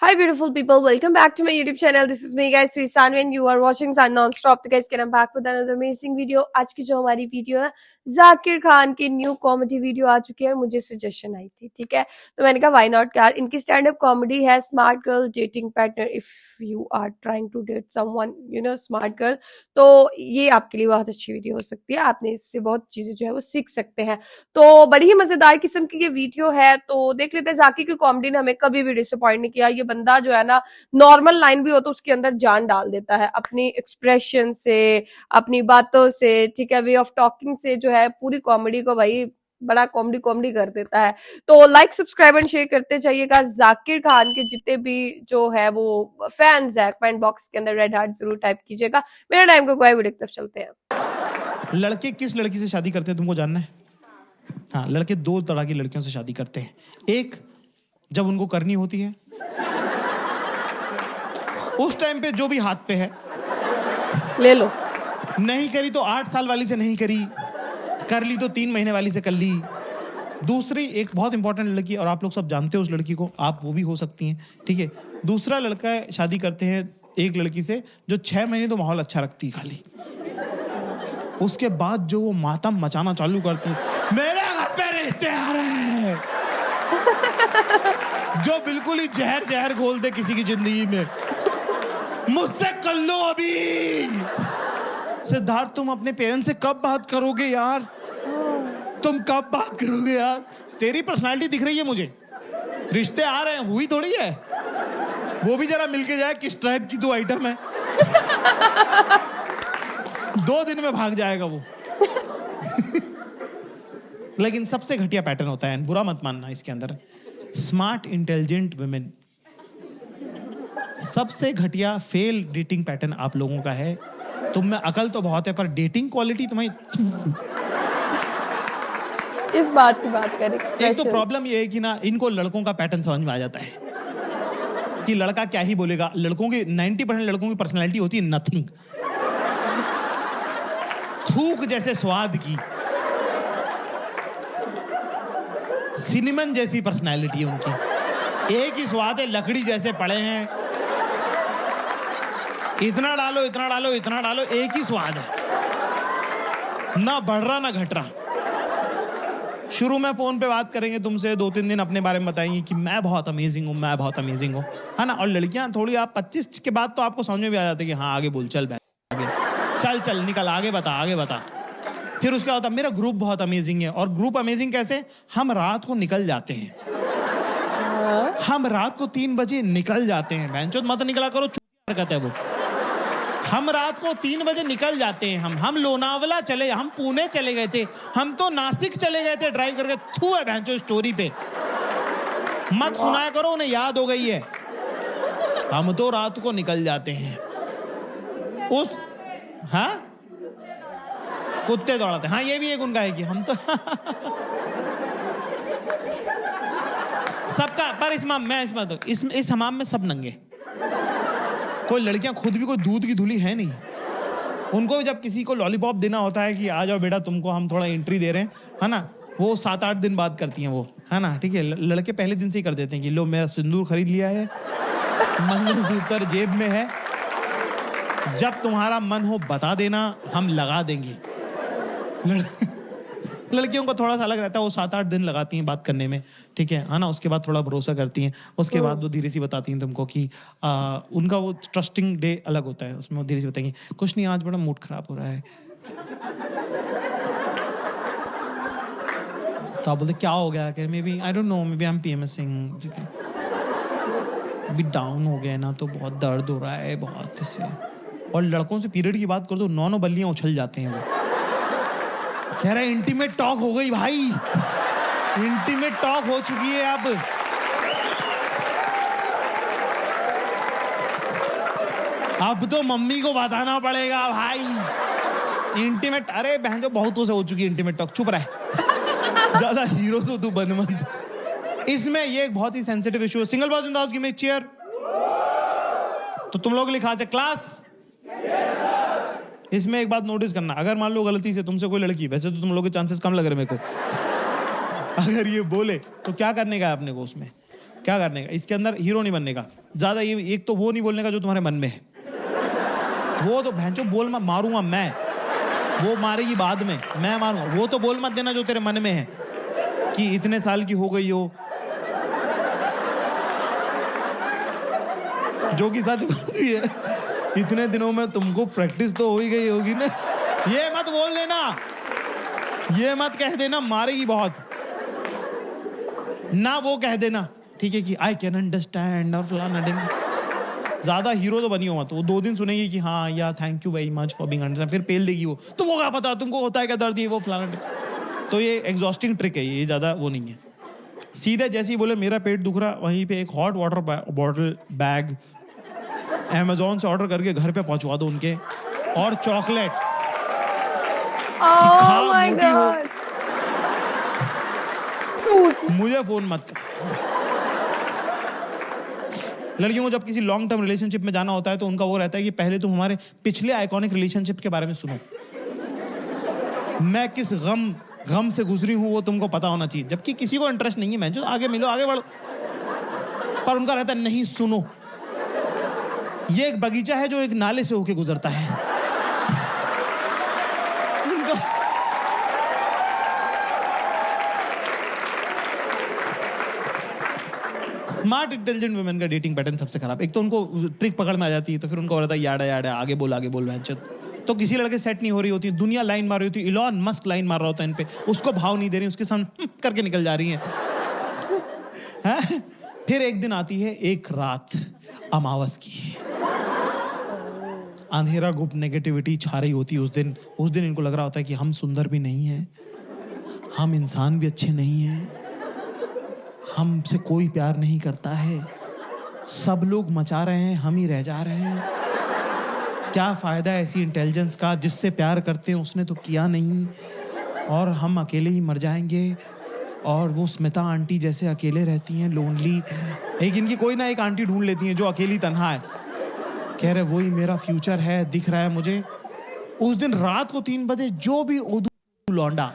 Hi, beautiful people. Welcome back to my YouTube channel. This is me, guys, Suisan, and you are watching Sun Non-Stop. तो guys, I'm back with another amazing video. आज की जो हमारी video है, जाकिर खान की new comedy video आ चुकी है और मुझे सजेशन आई थी, ठीक है? तो मैंने कहा व्हाई नॉट यार, इनकी स्टैंड अप कॉमेडी है smart girl dating partner if you are trying to date someone smart girl, तो ये आपके लिए बहुत अच्छी वीडियो हो सकती है। आपने इससे बहुत चीजें जो है वो सीख सकते हैं। तो बड़ी ही मजेदार किस्म की ये वीडियो है, तो देख लेते हैं। जाकिर की कॉमेडी ने हमें कभी भी डिसअपॉइंट नहीं किया। ये बंदा जो है ना, नॉर्मल लाइन भी हो तो उसके अंदर जान डाल देता है अपनी एक्सप्रेशन से, अपनी बातों से, ठीक है, वे ऑफ टॉकिंग से जो है पूरी कॉमेडी को भाई बड़ा कॉमेडी कॉमेडी कर देता है। तो लाइक सब्सक्राइब एंड शेयर करते जाइएगा। जाकिर खान के जितने भी जो है वो फैंस है, कमेंट बॉक्स के अंदर रेड हार्ट जरूर टाइप कीजिएगा। मेरा टाइम को कोई वीडियो की तरफ चलते हैं। लड़के किस लड़की से शादी करते हैं तुमको जानना है? हाँ, लड़के दो तरह की लड़कियों से शादी करते हैं। एक, जब उनको करनी होती है उस टाइम पे जो भी हाथ पे है ले लो। नहीं करी तो 8 साल वाली से नहीं करी, कर ली तो 3 महीने वाली से कर ली। दूसरी एक बहुत इंपॉर्टेंट लड़की, और आप लोग सब जानते हो उस लड़की को, आप वो भी हो सकती हैं, ठीक है। दूसरा लड़का शादी करते हैं एक लड़की से जो 6 महीने तो माहौल अच्छा रखती है खाली, उसके बाद जो वो मातम मचाना चालू करती है, मेरे घर पे रिश्ते आ रहे हैं, जो बिल्कुल ही जहर जहर घोल दे किसी की जिंदगी में। मुझसे कर लो अभी। सिद्धार्थ, तुम अपने पेरेंट्स से कब बात करोगे यार? तुम कब बात करोगे यार? तेरी पर्सनालिटी दिख रही है मुझे, रिश्ते आ रहे हैं, हुई थोड़ी है। वो भी जरा मिलके जाए किस टाइप की 2 आइटम है। 2 दिन में भाग जाएगा वो। लेकिन सबसे घटिया पैटर्न होता है, बुरा मत मानना, इसके अंदर स्मार्ट इंटेलिजेंट वुमेन। सबसे घटिया फेल डेटिंग पैटर्न आप लोगों का है। तुम में अकल तो बहुत है पर डेटिंग क्वालिटी तुम्हें। इस बात की बात करें। एक तो प्रॉब्लम ये है कि ना, इनको लड़कों का पैटर्न समझ में आ जाता है कि लड़का क्या ही बोलेगा। लड़कों की 90% लड़कों की पर्सनैलिटी होती है नथिंग, थूक जैसे स्वाद की, सिनेमन जैसी पर्सनैलिटी है उनकी। एक ही स्वाद है, लकड़ी जैसे पड़े हैं, इतना डालो इतना डालो इतना डालो, एक ही स्वाद है, ना बढ़ रहा ना घट रहा। शुरू में फोन पे बात करेंगे तुमसे, 2-3 दिन अपने बारे में बताएंगे कि मैं बहुत अमेजिंग हूँ, मैं बहुत अमेजिंग हूँ, है ना। और लड़कियां थोड़ी, आप 25 के बाद तो आपको समझ में भी आ जाता है कि हाँ आगे बोल, चल आगे चल चल निकल, आगे बता आगे बता। फिर उसका होता है मेरा ग्रुप बहुत अमेजिंग है। और ग्रुप अमेजिंग कैसे? हम रात को निकल जाते हैं, हम रात को 3 बजे निकल जाते हैं। बहनचोद मत निकला करो, हरकत है वो। हम रात को 3 बजे निकल जाते हैं। हम लोनावला चले, हम पुणे चले गए थे, हम तो नासिक चले गए थे ड्राइव करके। थू है बहनचोद स्टोरी पे, मत सुनाया करो, उन्हें याद हो गई है। हम तो रात को निकल जाते हैं उस, हाँ कुत्ते दौड़ाते, हाँ ये भी एक उनका है कि हम तो सबका। पर इस हमाम में सब नंगे। कोई लड़कियां खुद भी कोई दूध की धुली है नहीं। उनको भी जब किसी को लॉलीपॉप देना होता है कि आ जाओ बेटा तुमको हम थोड़ा एंट्री दे रहे हैं, है ना, वो 7-8 दिन बाद करती हैं वो, है ना, ठीक है। लड़के पहले दिन से ही कर देते हैं कि लो मेरा सिंदूर खरीद लिया है, मंगलसूत्र जेब में है, जब तुम्हारा मन हो बता देना, हम लगा देंगे। लड़कियों को थोड़ा सा अलग रहता है, वो 7-8 दिन लगाती हैं बात करने में, ठीक है ना। उसके बाद थोड़ा भरोसा करती हैं, उसके बाद वो धीरे से बताती हैं तुमको कि उनका वो ट्रस्टिंग डे अलग होता है, उसमें वो धीरे से बताएंगी कुछ नहीं आज बड़ा मूड खराब हो रहा है। तो आप बोलते क्या हो गया? कि maybe I don't know, maybe I am PMSing, ठीक है, अभी डाउन हो गया ना तो बहुत दर्द हो रहा है बहुत इससे। और लड़कों से पीरियड की बात कर दो, 9 बल्लियां उछल जाते हैं वो। कह रहे इंटीमेट टॉक हो गई भाई, इंटीमेट टॉक हो चुकी है अब तो मम्मी को बताना पड़ेगा भाई इंटीमेट। अरे बहन जो बहुतों से हो चुकी है इंटीमेट टॉक, चुप रहे, ज्यादा हीरो तो तू बन मत। इसमें ये एक बहुत ही सेंसिटिव इशू है। Single boys in the house, give me cheer. तो तुम लोग लिखा क्लास। इसमें एक बात नोटिस करना, अगर मान लो गलती से तुमसे कोई लड़की, वैसे तो तुम लोग के चांसेस कम लग रहे मेरे को, अगर ये बोले तो क्या करने का है अपने को उसमें? क्या करने का? इसके अंदर हीरो नहीं बनने का, ज्यादा ये एक तो वो नहीं बोलने का जो तुम्हारे मन में है, वो तो भैंचो बोल मत, मारूंगा मैं, वो मारेगी बाद में, मैं मारूंगा, वो तो बोल मत देना जो तेरे मन में है कि इतने साल की हो गई हो, जो कि सच बात भी है, इतने दिनों में तुमको प्रैक्टिस तो हो ही गई होगी ना। ये मत बोल देना, ये मत कह देना, मारेगी बहुत ना, वो कह देना ठीक है कि आई कैन अंडरस्टैंड और फलाना डिंग। ज्यादा हीरो तो बनी हो मत, वो 2 दिन सुनेगी कि हाँ या thank you very much for being understand, फिर पेल देगी वो, तुमको क्या पता, तुमको होता है क्या दर्द, ये वो फलाना डिंग। तो ये एग्जॉस्टिंग ट्रिक है, ये ज्यादा वो नहीं है। सीधे जैसे ही बोले मेरा पेट दुख रहा, वहीं पे एक hot water bottle bag Amazon से ऑर्डर करके घर पे पहुंचवा दो उनके, और चॉकलेट Oh खा, my मोटी हो। God. Oof. मुझे फोन मत कर। लड़कियों को जब किसी लॉन्ग टर्म रिलेशनशिप में जाना होता है तो उनका वो रहता है कि पहले तुम हमारे पिछले आइकॉनिक रिलेशनशिप के बारे में सुनो, मैं किस गम से गुजरी हूं वो तुमको पता होना चाहिए। जबकि किसी को इंटरेस्ट नहीं है, मैं जो आगे मिलो आगे बढ़ो, पर उनका रहता है नहीं सुनो, ये एक बगीचा है जो एक नाले से होके गुजरता है। स्मार्ट इंटेलिजेंट वुमेन का डेटिंग पैटर्न सबसे खराब। एक तो उनको ट्रिक पकड़ में आ जाती है, तो फिर उनको हो रहा था याडा याडा, आगे बोल भैंचोद। तो किसी लड़के सेट नहीं हो रही होती, दुनिया लाइन मार रही होती, इलॉन मस्क लाइन मार रहा होता है इन पे, उसको भाव नहीं दे रही, उसके सामने करके निकल जा रही हैं। फिर एक दिन आती है एक रात अमावस की, अंधेरा गुप्त नेगेटिविटी छा रही होती है उस दिन इनको लग रहा होता है कि हम सुंदर भी नहीं हैं, हम इंसान भी अच्छे नहीं हैं, हमसे कोई प्यार नहीं करता है, सब लोग मचा रहे हैं, हम ही रह जा रहे हैं, क्या फायदा ऐसी इंटेलिजेंस का, जिससे प्यार करते हैं उसने तो किया नहीं, और हम अकेले ही मर जाएंगे। और वो स्मिता आंटी जैसे अकेले रहती हैं, लोनली, एक इनकी कोई ना एक आंटी ढूंढ लेती हैं जो अकेली तन्हा है, कह रहे वही मेरा फ्यूचर है, दिख रहा है मुझे। उस दिन रात को 3 बजे जो भी उदू लौंडा,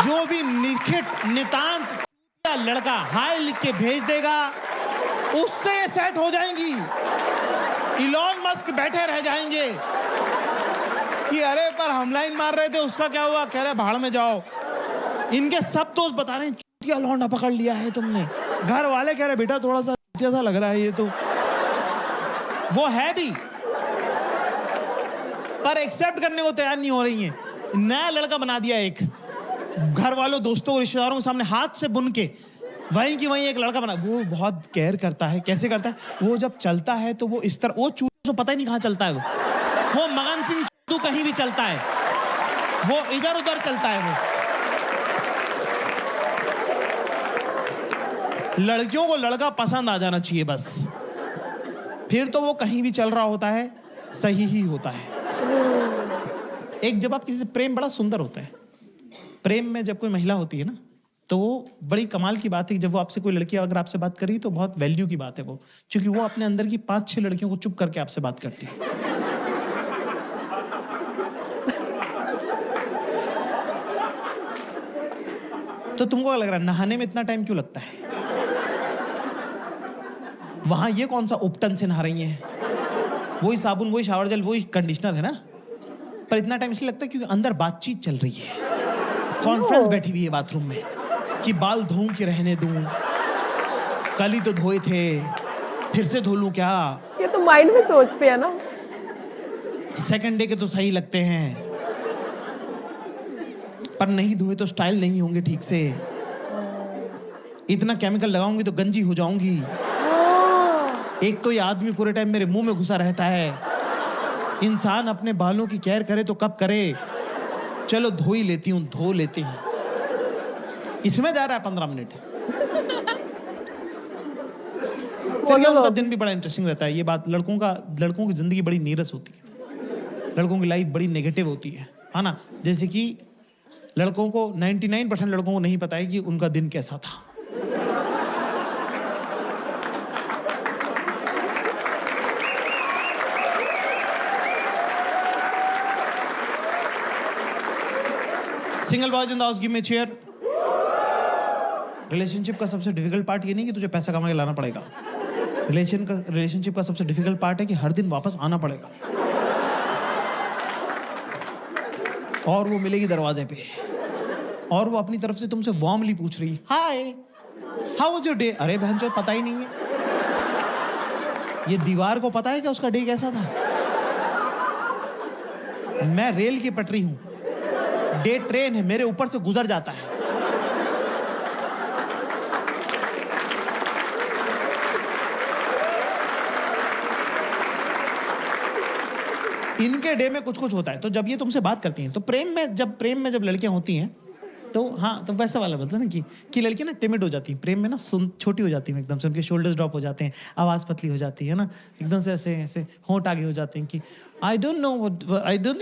जो भी निखिट नितांत लड़का हाय लिख के भेज देगा, उससे ये सेट हो जाएंगी। इलॉन मस्क बैठे रह जाएंगे कि अरे पर हम लाइन मार रहे थे, उसका क्या हुआ, कह रहे भाड़ में जाओ। इनके सब दोस्त बता रहे हैं चूतिया लौंडा पकड़ लिया है तुमने, घर वाले कह रहे बेटा थोड़ा सा चूतिया सा लग रहा है ये तो, वो है भी, पर एक्सेप्ट करने को तैयार नहीं हो रही है। नया लड़का बना दिया एक, घर वालों दोस्तों रिश्तेदारों के सामने हाथ से बुन के वहीं की वहीं एक लड़का बना। वो बहुत केयर करता है, कैसे करता है, वो जब चलता है तो वो इस तरह, वो चूतू पता ही नहीं कहाँ चलता है, वो मगन सिंह चूतू कहीं भी चलता है, वो इधर उधर चलता है। वो लड़कियों को लड़का पसंद आ जाना चाहिए बस, फिर तो वो कहीं भी चल रहा होता है, सही ही होता है। एक जब आप किसी से प्रेम, बड़ा सुंदर होता है प्रेम में, जब कोई महिला होती है ना, तो वो बड़ी कमाल की बात है कि जब वो आपसे, कोई लड़की अगर आपसे बात करी तो बहुत वैल्यू की बात है वो, क्योंकि वो अपने अंदर की 5-6 लड़कियों को चुप करके आपसे बात करती है। तो तुमको क्या लग रहा है नहाने में इतना टाइम क्यों लगता है? वहां ये कौन सा उपटन से नहा रही हैं, वही साबुन, वही शावर जेल, वही कंडीशनर है ना, पर इतना टाइम इसलिए लगता है क्योंकि अंदर बातचीत चल रही है, कॉन्फ्रेंस बैठी हुई है बाथरूम में कि बाल धोऊं कि रहने दूं, कल ही तो धोए थे, फिर से धो लूं क्या, ये तो माइंड में सोचते हैं ना। सेकंड डे के तो सही लगते हैं, पर नहीं धोए तो स्टाइल नहीं होंगे ठीक से, इतना केमिकल लगाऊंगी तो गंजी हो जाऊंगी, एक तो ये आदमी पूरे टाइम मेरे मुंह में घुसा रहता है, इंसान अपने बालों की केयर करे तो कब करे, चलो धो ही लेती हूँ, धो लेते हैं, इसमें जा रहा है 15 मिनट। फिर ये उनका दिन भी बड़ा इंटरेस्टिंग रहता है। ये बात लड़कों की जिंदगी बड़ी नीरस होती है, लड़कों की लाइफ बड़ी नेगेटिव होती है ना। जैसे कि लड़कों को 99% लड़कों को नहीं पता है कि उनका दिन कैसा था। Single boys in the house, give me a cheer. Relationship का सबसे डिफिकल्ट पार्ट ये नहीं कि तुझे पैसा कमा के लाना पड़ेगा। रिलेशनशिप का सबसे डिफिकल्ट पार्ट है कि हर दिन वापस आना पड़ेगा और वो मिलेगी दरवाजे पे और वो अपनी तरफ से तुमसे वार्मली पूछ रही है, hi how was your day. अरे बहन चो, पता ही नहीं है। ये दीवार को पता है कि उसका डे कैसा था? मैं रेल की पटरी हूं, डे ट्रेन है, मेरे ऊपर से गुजर जाता है। इनके डे में कुछ कुछ होता है। तो जब ये तुमसे बात करती हैं तो प्रेम में जब लड़कियां होती हैं तो हाँ, तो वैसा वाला बोलता है ना कि लड़कियां ना टिमिड हो जाती हैं प्रेम में ना, छोटी हो जाती हैं एकदम से, उनके शोल्डर्स ड्रॉप हो जाते हैं, आवाज़ पतली हो जाती है ना, एकदम से ऐसे ऐसे होंठ आगे हो जाते हैं कि आई डोंट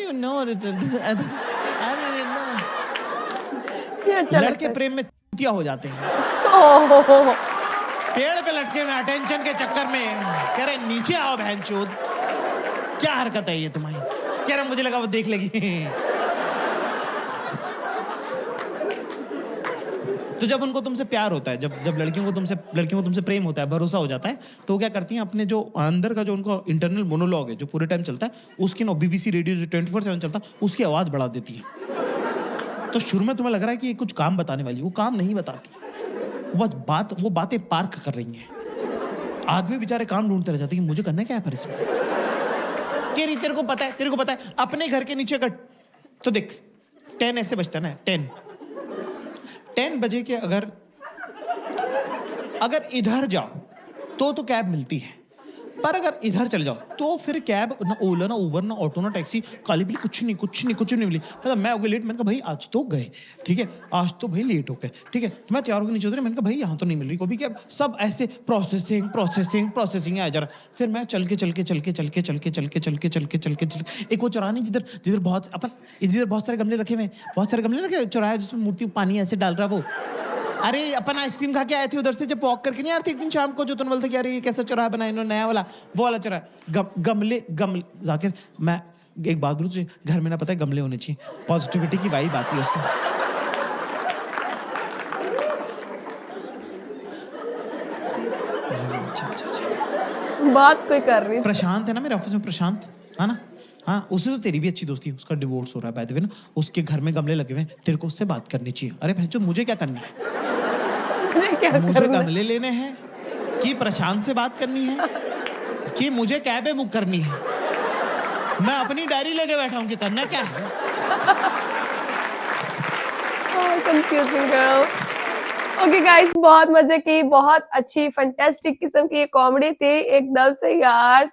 इवन नो लड़के प्रेम में चूतिया हो जाते हैं। पेड़ पे लटके हुए अटेंशन के चक्कर में कह रहे नीचे आओ बहनचोद। क्या हरकत है ये तुम्हारी? कह रहा मुझे लगा वो देख लेगी। तो जब उनको तुमसे प्यार होता है, जब लड़कियों को तुमसे प्रेम होता है, भरोसा हो जाता है, तो वो क्या करती हैं, अपने जो अंदर का जो उनका इंटरनल मोनोलॉग है जो पूरे टाइम चलता है, उसकी ना BBC रेडियो जो 24/7 चलता है, उसकी आवाज़ बढ़ा देती है। तो शुरू में तुम्हें लग रहा है कि ये कुछ काम बताने वाली, वो काम नहीं बताती, वो बातें पार्क कर रही हैं। आदमी बेचारे काम ढूंढते रह जाते हैं कि मुझे करना क्या है पर इसमें। तेरे को पता है अपने घर के नीचे का तो देख 10 ऐसे बजता है ना, 10 बजे के अगर इधर जाओ तो कैब मिलती है, पर अगर इधर चले जाओ तो फिर कैब ना, ओला ना, उबर ना, ऑटो ना, टैक्सी, काली बिल्ली कुछ नहीं मिली। मतलब मैं हो गया लेट, मैंने कहा भाई आज तो गए, ठीक है, आज तो भाई लेट हो गए, ठीक है, मैं तैयार होकर नीचे उतरे, मैंने कहा भाई यहाँ तो नहीं मिल रही कोई भी कैब, सब ऐसे प्रोसेसिंग आ जा रहा। फिर मैं चल के एक वो चौराहा नहीं जिधर बहुत सारे गमले रखे हुए, चौराहा जिसमें मूर्ति पानी ऐसे डाल रहा है वो। अरे अपन आइसक्रीम खा के आए थे उधर से, जब वॉक करके नहीं आ रहे थे एक दिन शाम को, जो तुम बोलते कि अरे ये कैसा चौराहा बनाया इन्होंने नया वाला, वो वाला चौराहा। गमले जाकिर, मैं एक बात बोलूं तुझे, घर में ना पता है गमले होने चाहिए, पॉजिटिविटी की वाइब आती है उससे। बात कोई कर रही, प्रशांत है ना मेरे ऑफिस में, प्रशांत है ना, हाँ, उससे तो तेरी भी अच्छी दोस्ती है, उसका डिवोर्स हो रहा है बाय द वे ना, उसके घर में गमले लगे हुए हैं, तेरे को उससे बात करनी चाहिए। अरे भैंचो, मुझे क्या करना है? मुझे गमले लेने हैं कि प्रशांत से बात करनी है कि मुझे कैब बुक करनी है? मैं अपनी डायरी लेके बैठा हूँ कि करना क्या है। Confusing girl. ओके गाइस, बहुत मजे की, बहुत अच्छी फैंटास्टिक किस्म की कॉमेडी थी एकदम से यार,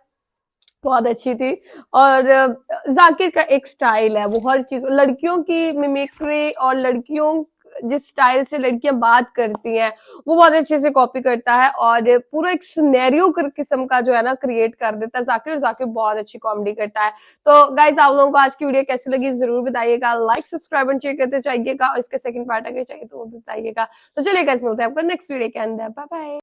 बहुत अच्छी थी। और जाकिर का एक स्टाइल है, वो हर चीज, लड़कियों की मिमिक्री और लड़कियों जिस स्टाइल से लड़कियां बात करती हैं वो बहुत अच्छे से कॉपी करता है और पूरा एक सिनेरियो किस्म का जो है ना क्रिएट कर देता है जाकिर बहुत अच्छी कॉमेडी करता है। तो गाइज, आप लोगों को आज की वीडियो कैसी लगी जरूर बताइएगा, लाइक सब्सक्राइब एंड शेयर करते जाइएगा, और इसका सेकंड पार्ट अगर चाहिए तो वो भी बताइएगा। तो चलिए गाइस, मिलते हैं आपको नेक्स्ट वीडियो के अंदर, बाय बाय।